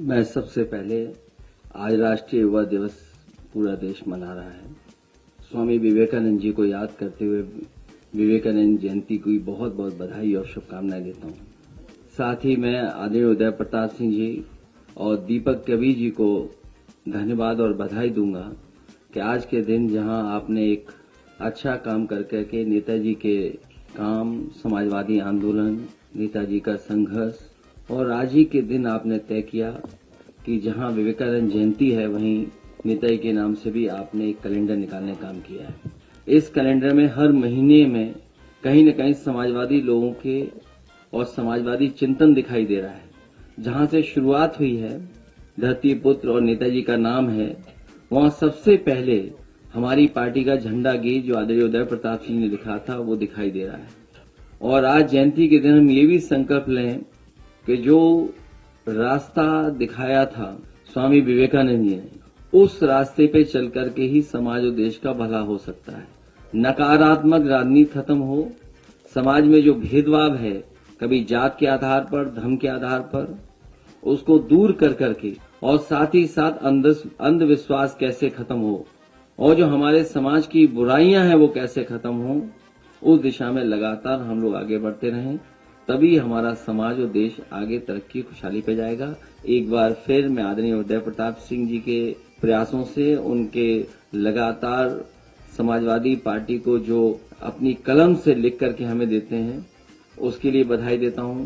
मैं सबसे पहले आज राष्ट्रीय युवा दिवस पूरा देश मना रहा है। स्वामी विवेकानंद जी को याद करते हुए विवेकानंद जयंती की बहुत बहुत बधाई और शुभकामनाएं देता हूं। साथ ही मैं आदरणीय उदय प्रताप सिंह जी और दीपक कबीर जी को धन्यवाद और बधाई दूंगा कि आज के दिन जहां आपने एक अच्छा काम करके नेताजी के काम, समाजवादी आंदोलन, नेताजी का संघर्ष और आज ही के दिन आपने तय किया कि जहां विवेकानंद जयंती है वहीं नेताजी के नाम से भी आपने एक कैलेंडर निकालने का काम किया है। इस कैलेंडर में हर महीने में कहीं न कहीं समाजवादी लोगों के और समाजवादी चिंतन दिखाई दे रहा है। जहां से शुरुआत हुई है, धरती पुत्र और नेताजी का नाम है, वहां सबसे पहले हमारी पार्टी का झंडा गीत जो आदरणीय उदय प्रताप सिंह ने लिखा था वो दिखाई दे रहा है। और आज जयंती के दिन हम ये भी संकल्प लें कि जो रास्ता दिखाया था स्वामी विवेकानंद जी ने, उस रास्ते पे चल करके ही समाज और देश का भला हो सकता है। नकारात्मक राजनीति खत्म हो, समाज में जो भेदभाव है कभी जात के आधार पर, धर्म के आधार पर, उसको दूर कर करके और साथ ही साथ अंधविश्वास कैसे खत्म हो और जो हमारे समाज की बुराइयां हैं वो कैसे खत्म हो, उस दिशा में लगातार हम लोग आगे बढ़ते रहें, तभी हमारा समाज और देश आगे तरक्की खुशहाली पे जाएगा। एक बार फिर मैं आदरणीय उदय प्रताप सिंह जी के प्रयासों से, उनके लगातार समाजवादी पार्टी को जो अपनी कलम से लिख करके हमें देते हैं उसके लिए बधाई देता हूं।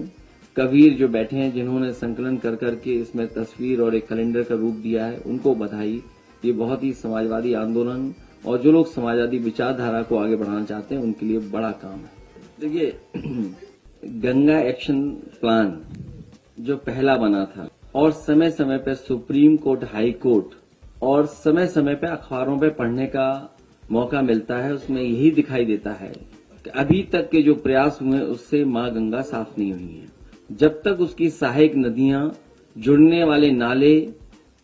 कबीर जो बैठे हैं जिन्होंने संकलन कर करके इसमें तस्वीर और एक कैलेंडर का रूप दिया है, उनको बधाई। ये बहुत ही समाजवादी आंदोलन और जो लोग समाजवादी विचारधारा को आगे बढ़ाना चाहते हैं उनके लिए बड़ा काम है। देखिए, गंगा एक्शन प्लान जो पहला बना था और समय समय पे सुप्रीम कोर्ट, हाई कोर्ट और समय समय पे अखबारों पे पढ़ने का मौका मिलता है, उसमें यही दिखाई देता है कि अभी तक के जो प्रयास हुए उससे मां गंगा साफ नहीं हुई है। जब तक उसकी सहायक नदियां, जुड़ने वाले नाले,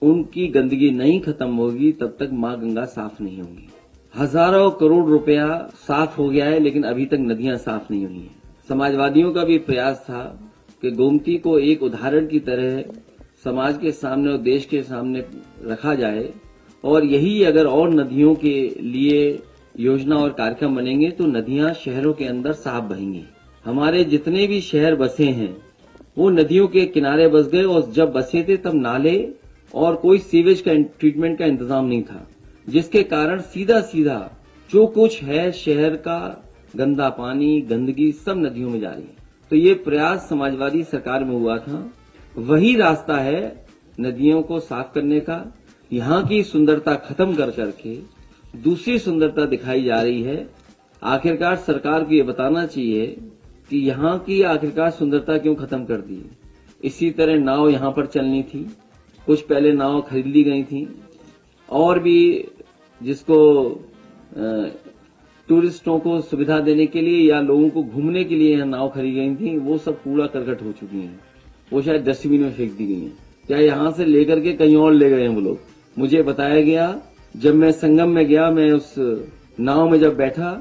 उनकी गंदगी नहीं खत्म होगी तब तक मां गंगा साफ नहीं होगी। हजारों करोड़ रुपया साफ हो गया है लेकिन अभी तक नदियां साफ नहीं हुई हैं। समाजवादियों का भी प्रयास था कि गोमती को एक उदाहरण की तरह समाज के सामने और देश के सामने रखा जाए और यही अगर और नदियों के लिए योजना और कार्यक्रम बनेंगे तो नदियां शहरों के अंदर साफ बहेंगी। हमारे जितने भी शहर बसे हैं वो नदियों के किनारे बस गए और जब बसे थे तब नाले और कोई सीवेज का ट्रीटमेंट का इंतजाम नहीं था, जिसके कारण सीधा सीधा जो कुछ है शहर का गंदा पानी, गंदगी सब नदियों में जा रही है। तो ये प्रयास समाजवादी सरकार में हुआ था, वही रास्ता है नदियों को साफ करने का। यहाँ की सुंदरता खत्म कर करके दूसरी सुंदरता दिखाई जा रही है। आखिरकार सरकार को ये बताना चाहिए कि यहाँ की आखिरकार सुंदरता क्यों खत्म कर दी। इसी तरह नाव यहाँ पर चलनी थी, कुछ पहले नाव खरीद ली गई थी और भी जिसको टूरिस्टों को सुविधा देने के लिए या लोगों को घूमने के लिए यहाँ नाव खरीदी गई थी, वो सब कूड़ा करकट हो चुकी हैं, वो शायद डस्टबिन में फेंक दी गई हैं, क्या यहाँ से लेकर के कहीं और ले गए हैं वो लोग। मुझे बताया गया, जब मैं संगम में गया, मैं उस नाव में जब बैठा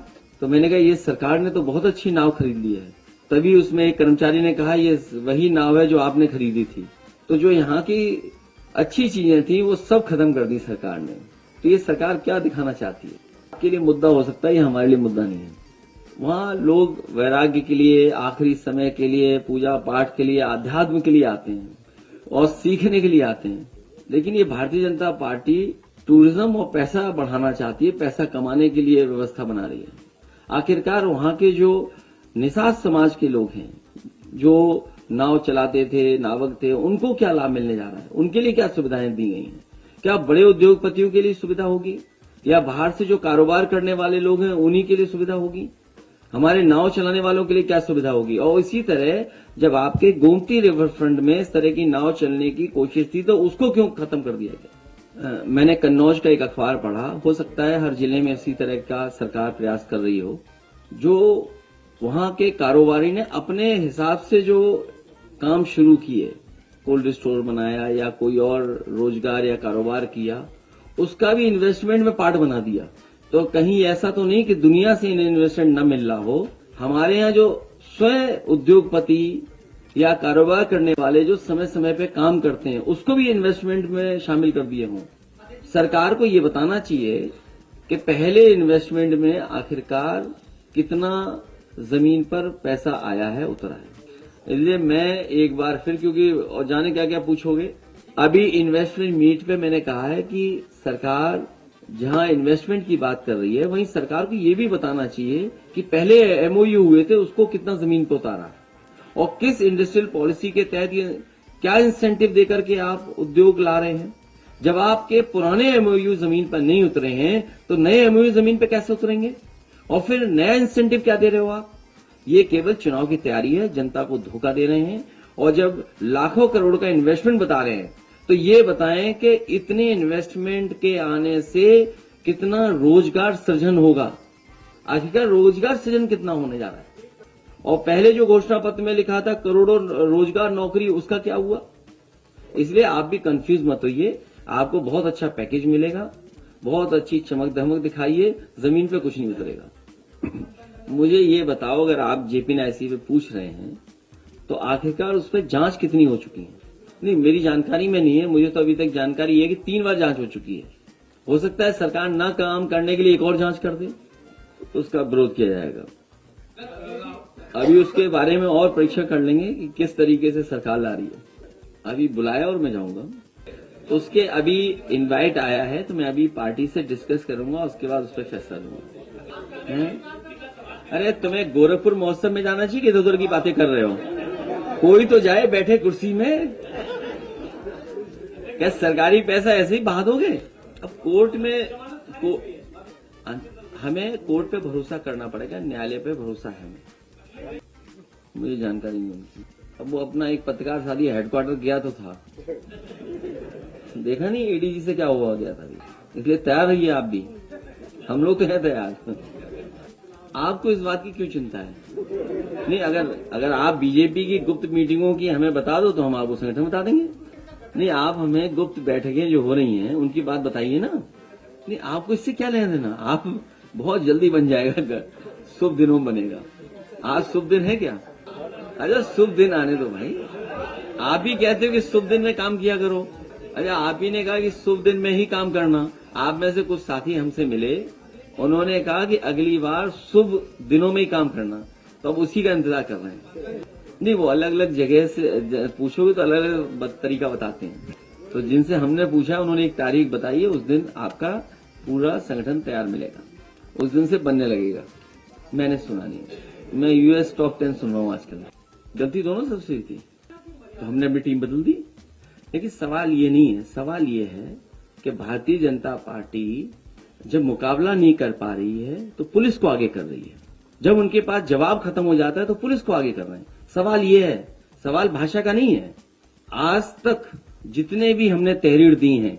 तो मैंने कहा ये सरकार ने तो बहुत अच्छी नाव खरीद ली है। तभी उसमें एक कर्मचारी ने कहा ये वही नाव है जो आपने खरीदी थी। तो जो यहाँ की अच्छी चीजें थी वो सब खत्म कर दी सरकार ने। तो ये सरकार क्या दिखाना चाहती है? आपके लिए मुद्दा हो सकता है, ये हमारे लिए मुद्दा नहीं है। वहां लोग वैराग्य के लिए, आखिरी समय के लिए, पूजा पाठ के लिए, आध्यात्म के लिए आते हैं और सीखने के लिए आते हैं। लेकिन ये भारतीय जनता पार्टी टूरिज्म और पैसा बढ़ाना चाहती है, पैसा कमाने के लिए व्यवस्था बना रही है। आखिरकार वहां के जो निषाद समाज के लोग हैं, जो नाव चलाते थे, नावक थे, उनको क्या लाभ मिलने जा रहा है? उनके लिए क्या सुविधाएं दी गई हैं? क्या बड़े उद्योगपतियों के लिए सुविधा होगी या बाहर से जो कारोबार करने वाले लोग हैं उन्हीं के लिए सुविधा होगी? हमारे नाव चलाने वालों के लिए क्या सुविधा होगी? और इसी तरह जब आपके गोमती रिवर फ्रंट में इस तरह की नाव चलने की कोशिश थी तो उसको क्यों खत्म कर दिया गया? मैंने कन्नौज का एक अखबार पढ़ा, हो सकता है हर जिले में इसी तरह का सरकार प्रयास कर रही हो। जो वहां के कारोबारी ने अपने हिसाब से जो काम शुरू किए, कोल्ड स्टोर बनाया या कोई और रोजगार या कारोबार किया, उसका भी इन्वेस्टमेंट में पार्ट बना दिया। तो कहीं ऐसा तो नहीं कि दुनिया से इन्हें इन्वेस्टमेंट न मिल रहा हो। हमारे यहाँ जो स्वयं उद्योगपति, या कारोबार करने वाले जो समय समय पे काम करते हैं उसको भी इन्वेस्टमेंट में शामिल कर दिए हों। सरकार को ये बताना चाहिए कि पहले इन्वेस्टमेंट में आखिरकार कितना जमीन पर पैसा आया है, उतरा है। इसलिए मैं एक बार फिर, क्योंकि और जाने क्या क्या पूछोगे, अभी इन्वेस्टमेंट मीट पे मैंने कहा है कि सरकार जहां इन्वेस्टमेंट की बात कर रही है वहीं सरकार को ये भी बताना चाहिए कि पहले एमओयू हुए थे उसको कितना जमीन पर उतारा और किस इंडस्ट्रियल पॉलिसी के तहत क्या इंसेंटिव देकर के आप उद्योग ला रहे हैं। जब आपके पुराने एमओयू जमीन पर नहीं उतरे हैं तो नए एमओयू जमीन पर कैसे उतरेंगे? और फिर नया इंसेंटिव क्या दे रहे हो आप? ये केवल चुनाव की तैयारी है, जनता को धोखा दे रहे हैं। और जब लाखों करोड़ का इन्वेस्टमेंट बता रहे हैं तो ये बताएं कि इतने इन्वेस्टमेंट के आने से कितना रोजगार सृजन होगा। आखिरकार रोजगार सृजन कितना होने जा रहा है? और पहले जो घोषणा पत्र में लिखा था करोड़ों रोजगार नौकरी, उसका क्या हुआ? इसलिए आप भी कंफ्यूज मत होइए, आपको बहुत अच्छा पैकेज मिलेगा, बहुत अच्छी चमक धमक दिखाइए, जमीन पे कुछ नहीं उतरेगा। मुझे ये बताओ, अगर आप जेपीएनआईसी पे पूछ रहे हैं तो आखिरकार उस पर जांच कितनी हो चुकी है? नहीं, मेरी जानकारी में नहीं है, मुझे तो अभी तक जानकारी है कि 3 बार जांच हो चुकी है। हो सकता है सरकार ना काम करने के लिए एक और जांच कर दे तो उसका विरोध किया जाएगा। अभी उसके बारे में और परीक्षा कर लेंगे कि किस तरीके से सरकार ला रही है। अभी बुलाया और मैं जाऊंगा, तो उसके अभी इनवाइट आया है, तो मैं अभी पार्टी से डिस्कस करूंगा, उसके बाद उस पर फैसला लूंगा। अरे तुम्हें गोरखपुर महोत्सव में जाना चाहिए कि इधर उधर की बातें कर रहे हो? कोई तो जाए बैठे कुर्सी में। क्या सरकारी पैसा ऐसे ही बहा दोगे? अब कोर्ट में हमें कोर्ट पे भरोसा करना पड़ेगा, न्यायालय पे भरोसा है हमें। मुझे जानकारी नहीं उनकी। अब वो अपना एक पत्रकार शादी हेडक्वार्टर गया तो था, देखा नहीं एडीजी से क्या हुआ गया था। इसलिए तैयार रहिए आप भी, हम लोग तो हैं तैयार। आपको इस बात की क्यों चिंता है? नहीं, अगर आप बीजेपी की गुप्त मीटिंगों की हमें बता दो तो हम आपको संगठन बता देंगे। नहीं, आप हमें गुप्त बैठकें जो हो रही हैं उनकी बात बताइए ना। नहीं, आपको इससे क्या लेना देना? आप बहुत जल्दी बन जाएगा, शुभ दिनों में बनेगा। आज शुभ दिन है क्या? अरे शुभ दिन आने दो भाई। आप ही कहते हो कि शुभ दिन में काम किया करो। अरे आप ही ने कहा कि शुभ दिन में ही काम करना। आप में से कुछ साथी हमसे मिले, उन्होंने कहा कि अगली बार शुभ दिनों में ही काम करना, तो अब उसी का इंतजार कर रहे हैं। नहीं, वो अलग अलग जगह से पूछोगे तो अलग अलग तरीका बताते हैं। तो जिनसे हमने पूछा उन्होंने एक तारीख बताई है, उस दिन आपका पूरा संगठन तैयार मिलेगा, उस दिन से बनने लगेगा। मैंने सुना नहीं, मैं यूएस टॉप 10 सुन रहा हूँ आजकल। गलती दोनों सबसे थी, तो हमने अपनी टीम बदल दी। लेकिन सवाल ये नहीं है, सवाल ये है कि भारतीय जनता पार्टी जब मुकाबला नहीं कर पा रही है तो पुलिस को आगे कर रही है। जब उनके पास जवाब खत्म हो जाता है तो पुलिस को आगे कर रहे हैं। सवाल ये है, सवाल भाषा का नहीं है। आज तक जितने भी हमने तहरीर दी हैं,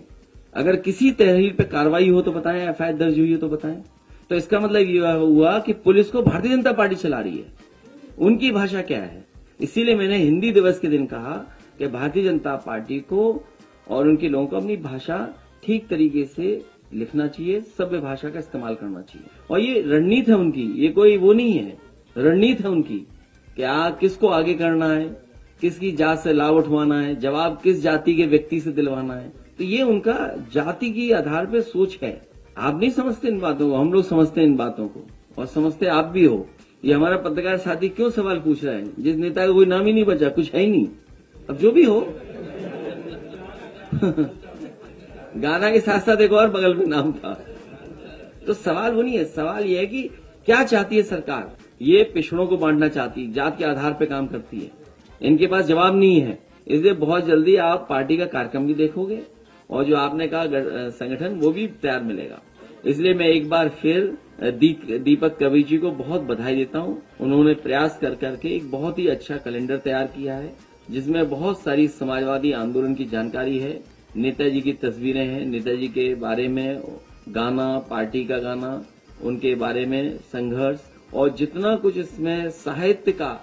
अगर किसी तहरीर पे कार्रवाई हो तो बताएं, एफआईआर दर्ज हुई हो तो बताएं। तो इसका मतलब ये हुआ कि पुलिस को भारतीय जनता पार्टी चला रही है। उनकी भाषा क्या है? इसीलिए मैंने हिंदी दिवस के दिन कहा कि भारतीय जनता पार्टी को और उनके लोगों को अपनी भाषा ठीक तरीके से लिखना चाहिए, सभ्य भाषा का इस्तेमाल करना चाहिए। और ये रणनीति है उनकी, ये कोई वो नहीं है, रणनीति है उनकी कि किसको आगे करना है, किसकी जात से लाभ उठवाना है, जवाब किस जाति के व्यक्ति से दिलवाना है। तो ये उनका जाति की आधार पर सोच है। आप नहीं समझते इन बातों को, हम लोग समझते हैं इन बातों को, और समझते आप भी हो। ये हमारा पत्रकार साथी क्यों सवाल पूछ रहा है जिस नेता का कोई नाम ही नहीं बचा, कुछ है ही नहीं। अब जो भी हो गाना के साथ साथ एक और बगल में नाम था। तो सवाल वो नहीं है, सवाल ये है कि क्या चाहती है सरकार। ये पिछड़ों को बांटना चाहती है, जात के आधार पर काम करती है। इनके पास जवाब नहीं है, इसलिए बहुत जल्दी आप पार्टी का कार्यक्रम भी देखोगे और जो आपने कहा संगठन, वो भी तैयार मिलेगा। इसलिए मैं एक बार फिर दीपक कवि जी को बहुत बधाई देता हूं। उन्होंने प्रयास कर करके एक बहुत ही अच्छा कैलेंडर तैयार किया है, जिसमें बहुत सारी समाजवादी आंदोलन की जानकारी है, नेताजी की तस्वीरें हैं, नेताजी के बारे में गाना, पार्टी का गाना, उनके बारे में संघर्ष, और जितना कुछ इसमें साहित्य का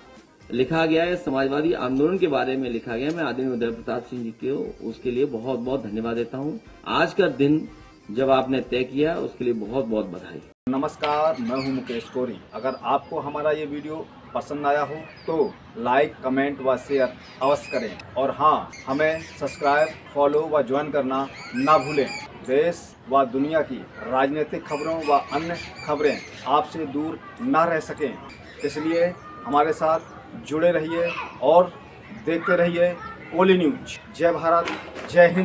लिखा गया है, समाजवादी आंदोलन के बारे में लिखा गया है। मैं आदरणीय उदय प्रताप सिंह जी को उसके लिए बहुत बहुत धन्यवाद देता हूं। आज का दिन जब आपने तय किया उसके लिए बहुत बहुत बधाई। नमस्कार, मैं हूं मुकेश कोरी। अगर आपको हमारा ये वीडियो पसंद आया हो तो लाइक, कमेंट व शेयर अवश्य करें और हाँ, हमें सब्सक्राइब, फॉलो व ज्वाइन करना ना भूलें। देश व दुनिया की राजनीतिक खबरों व अन्य खबरें आपसे दूर ना रह सकें, इसलिए हमारे साथ जुड़े रहिए और देखते रहिए कोली न्यूज। जय भारत, जय हिंद।